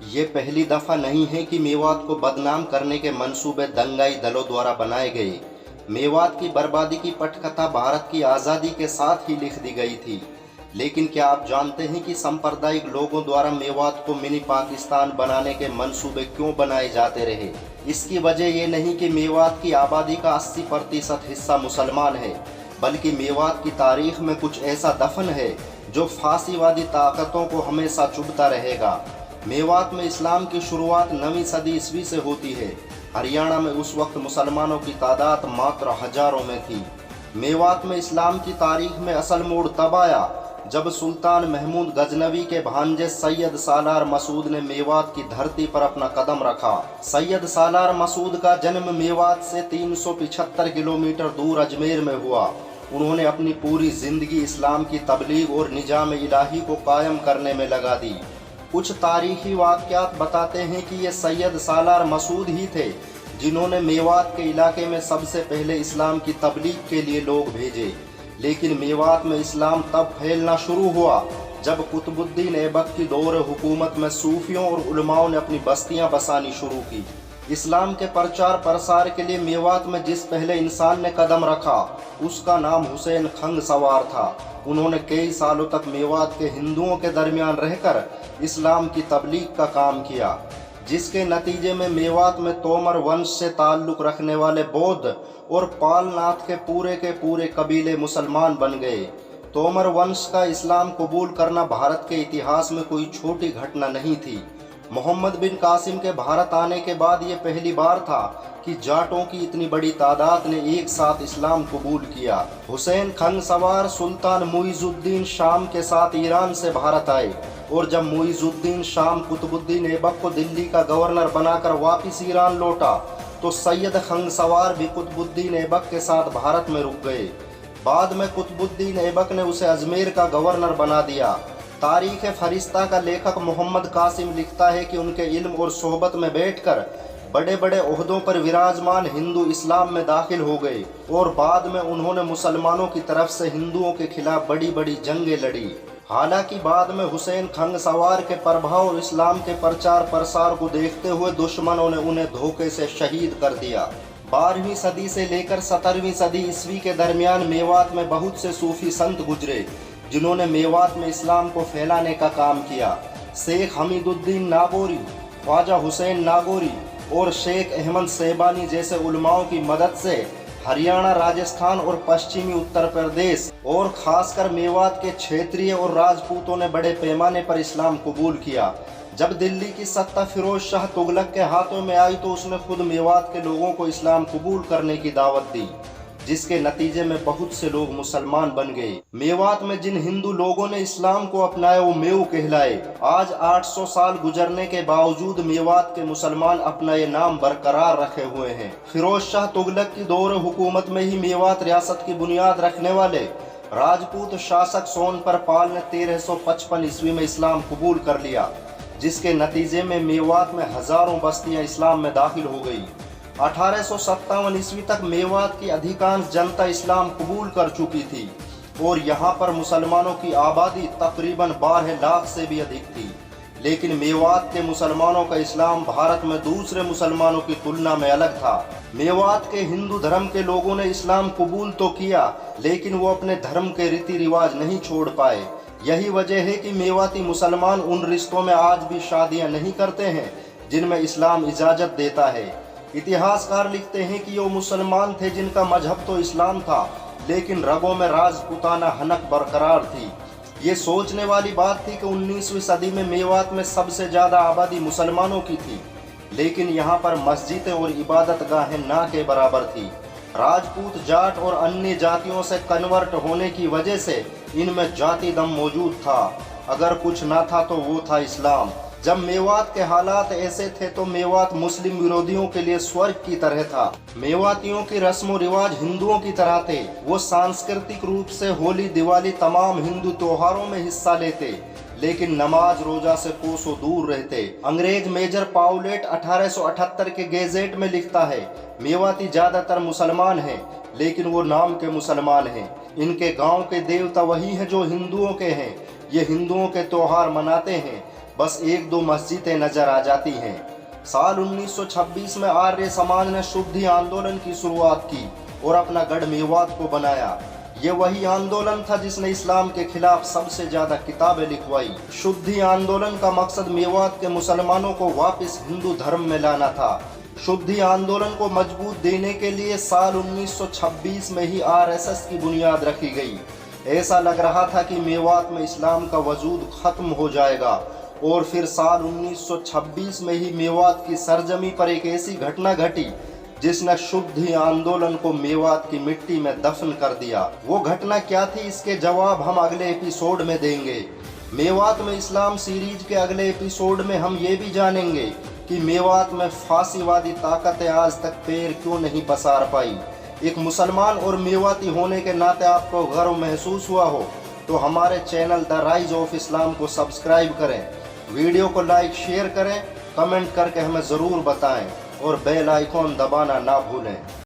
ये पहली दफा नहीं है कि मेवात को बदनाम करने के मंसूबे दंगाई दलों द्वारा बनाए गए। मेवात की बर्बादी की पटकथा भारत की आज़ादी के साथ ही लिख दी गई थी। लेकिन क्या आप जानते हैं कि सांप्रदायिक लोगों द्वारा मेवात को मिनी पाकिस्तान बनाने के मंसूबे क्यों बनाए जाते रहे? इसकी वजह ये नहीं कि मेवात की आबादी का 80% हिस्सा मुसलमान है, बल्कि मेवात की तारीख में कुछ ऐसा दफन है जो फासीवादी ताकतों को हमेशा चुभता रहेगा। मेवात में इस्लाम की शुरुआत 9वीं सदी ईस्वी से होती है। हरियाणा में उस वक्त मुसलमानों की तादाद मात्र हजारों में थी। मेवात में इस्लाम की तारीख में असल मोड़ तब आया जब सुल्तान महमूद गजनवी के भांजे सैयद सालार मसूद ने मेवात की धरती पर अपना कदम रखा। सैयद सालार मसूद का जन्म मेवात से 375 किलोमीटर दूर अजमेर में हुआ। उन्होंने अपनी पूरी जिंदगी इस्लाम की तबलीग और निजाम इलाही को कायम करने में लगा दी। कुछ तारीखी वाक़यात बताते हैं कि ये सैयद सालार मसूद ही थे जिन्होंने मेवात के इलाके में सबसे पहले इस्लाम की तबलीग के लिए लोग भेजे। लेकिन मेवात में इस्लाम तब फैलना शुरू हुआ जब कुतुबुद्दीन ऐबक की दौर हुकूमत में सूफियों और उलमाओं ने अपनी बस्तियां बसानी शुरू की। इस्लाम के प्रचार प्रसार के लिए मेवात में जिस पहले इंसान ने कदम रखा उसका नाम हुसैन खंग सवार था। उन्होंने कई सालों तक मेवात के हिंदुओं के दरमियान रहकर इस्लाम की तबलीग का काम किया, जिसके नतीजे में मेवात में तोमर वंश से ताल्लुक़ रखने वाले बौद्ध और पालनाथ के पूरे कबीले मुसलमान बन गए। तोमर वंश का इस्लाम कबूल करना भारत के इतिहास में कोई छोटी घटना नहीं थी। मोहम्मद बिन कासिम के भारत आने के बाद ये पहली बार था कि जाटों की इतनी बड़ी तादाद ने एक साथ इस्लाम कबूल किया। हुसैन खंग सवार सुल्तान मुइजुद्दीन शाम के साथ ईरान से भारत आए और जब मुइजुद्दीन शाम कुतुबुद्दीन ऐबक को दिल्ली का गवर्नर बनाकर वापस ईरान लौटा तो सैयद खंग सवार भी कुतुबुद्दीन ऐबक के साथ भारत में रुक गए। बाद में कुतुबुद्दीन ऐबक ने उसे अजमेर का गवर्नर बना दिया। तारीख फरिश्ता का लेखक मोहम्मद कासिम लिखता है कि उनके इल्म और सोहबत में बैठकर बड़े बड़े ओहदों पर विराजमान हिंदू इस्लाम में दाखिल हो गए और बाद में उन्होंने मुसलमानों की तरफ से हिंदुओं के खिलाफ बड़ी बड़ी जंगें लड़ी। हालांकि बाद में हुसैन खंग सवार के प्रभाव और इस्लाम के प्रचार प्रसार को देखते हुए दुश्मनों ने उन्हें धोखे से शहीद कर दिया। 12वीं सदी से लेकर 17वीं सदी ईस्वी के दरमियान मेवात में बहुत से सूफी संत गुजरे जिन्होंने मेवात में इस्लाम को फैलाने का काम किया। शेख हमीदुद्दीन नागौरी, ख्वाजा हुसैन नागौरी और शेख अहमद सेबानी जैसे उलमाओं की मदद से हरियाणा, राजस्थान और पश्चिमी उत्तर प्रदेश और खासकर मेवात के क्षेत्रीय और राजपूतों ने बड़े पैमाने पर इस्लाम कबूल किया। जब दिल्ली की सत्ता फिरोज शाह तुगलक के हाथों में आई तो उसने खुद मेवात के लोगों को इस्लाम कबूल करने की दावत दी, जिसके नतीजे में बहुत से लोग मुसलमान बन गए। मेवात में जिन हिंदू लोगों ने इस्लाम को अपनाया वो मेव कहलाए। आज 800 साल गुजरने के बावजूद मेवात के मुसलमान अपना ये नाम बरकरार रखे हुए हैं। फिरोज शाह तुगलक की दौर हुकूमत में ही मेवात रियासत की बुनियाद रखने वाले राजपूत शासक सोनपर पाल ने 1355 ईस्वी में इस्लाम कबूल कर लिया, जिसके नतीजे में मेवात में हजारों बस्तियां इस्लाम में दाखिल हो गई। 1857 ईस्वी तक मेवात की अधिकांश जनता इस्लाम कबूल कर चुकी थी और यहाँ पर मुसलमानों की आबादी तकरीबन 12 लाख से भी अधिक थी। लेकिन मेवात के मुसलमानों का इस्लाम भारत में दूसरे मुसलमानों की तुलना में अलग था। मेवात के हिंदू धर्म के लोगों ने इस्लाम कबूल तो किया, लेकिन वो अपने धर्म के रीति रिवाज नहीं छोड़ पाए। यही वजह है कि मेवाती मुसलमान उन रिश्तों में आज भी शादियां नहीं करते हैं जिनमें इस्लाम इजाज़त देता है। इतिहासकार लिखते हैं कि वो मुसलमान थे जिनका मजहब तो इस्लाम था, लेकिन रगों में राजपूताना हनक बरकरार थी। ये सोचने वाली बात थी कि 19वीं सदी में मेवात में सबसे ज़्यादा आबादी मुसलमानों की थी, लेकिन यहाँ पर मस्जिदें और इबादत गाहें ना के बराबर थी। राजपूत, जाट और अन्य जातियों से कन्वर्ट होने की वजह से इनमें जाति दम मौजूद था। अगर कुछ ना था तो वो था इस्लाम। जब मेवात के हालात ऐसे थे तो मेवात मुस्लिम विरोधियों के लिए स्वर्ग की तरह था। मेवातियों की रस्म रिवाज हिंदुओं की तरह थे। वो सांस्कृतिक रूप से होली, दिवाली, तमाम हिंदू त्योहारों में हिस्सा लेते, लेकिन नमाज रोजा से कोसों दूर रहते। अंग्रेज मेजर पाउलेट 1878 के गेजेट में लिखता है, मेवाती ज्यादातर मुसलमान हैं, लेकिन वो नाम के मुसलमान हैं। इनके गांव के देवता वही हैं जो हिंदुओं के हैं। ये हिंदुओं के त्योहार मनाते हैं, बस एक दो मस्जिदें नजर आ जाती हैं। साल 1926 में आर्य समाज ने शुद्धि आंदोलन की शुरुआत की और अपना गढ़ मेवात को बनाया। ये वही आंदोलन था जिसने इस्लाम के खिलाफ सबसे ज्यादा किताबें लिखवाई। शुद्धि आंदोलन का मकसद मेवात के मुसलमानों को वापस हिंदू धर्म में लाना था। शुद्धि आंदोलन को मजबूत देने के लिए साल 1926 में ही आरएसएस की बुनियाद रखी गई। ऐसा लग रहा था कि मेवात में इस्लाम का वजूद खत्म हो जाएगा और फिर साल 1926 में ही मेवात की सरजमी पर एक ऐसी घटना घटी जिसने शुद्धि आंदोलन को मेवात की मिट्टी में दफन कर दिया। वो घटना क्या थी, इसके जवाब हम अगले एपिसोड में देंगे। मेवात में इस्लाम सीरीज के अगले एपिसोड में हम ये भी जानेंगे कि मेवात में फांसीवादी ताकतें आज तक पैर क्यों नहीं पसार पाई। एक मुसलमान और मेवाती होने के नाते आपको गर्व महसूस हुआ हो तो हमारे channel the rise of Islam को सब्सक्राइब करें, वीडियो को लाइक शेयर करें, कमेंट करके हमें ज़रूर बताएं और बेल आइकॉन दबाना ना भूलें।